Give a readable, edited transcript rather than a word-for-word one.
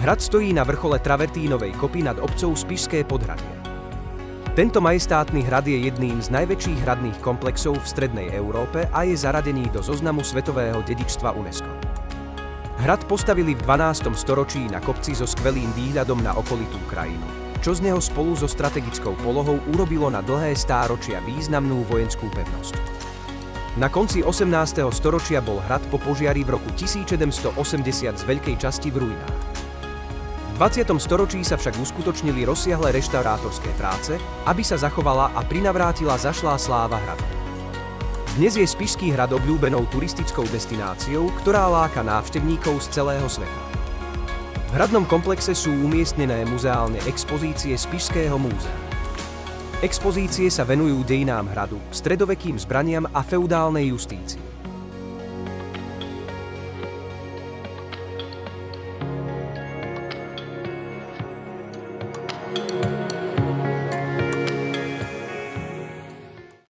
Hrad stojí na vrchole Travertínovej kopy nad obcou Spišské Podhradie. Tento majestátny hrad je jedným z najväčších hradných komplexov v strednej Európe a je zaradený do zoznamu svetového dedičstva UNESCO. Hrad postavili v 12. storočí na kopci so skvelým výhľadom na okolitú krajinu, čo z neho spolu so strategickou polohou urobilo na dlhé stáročia významnú vojenskú pevnosť. Na konci 18. storočia bol hrad po požiari v roku 1780 z veľkej časti v ruinách. V 20. storočí sa však uskutočnili rozsiahle reštaurátorské práce, aby sa zachovala a prinavrátila zašlá sláva hradu. Dnes je Spišský hrad obľúbenou turistickou destináciou, ktorá láka návštevníkov z celého sveta. V hradnom komplexe sú umiestnené muzeálne expozície Spišského múzea. Expozície sa venujú dejinám hradu, stredovekým zbraniam a feudálnej justícii.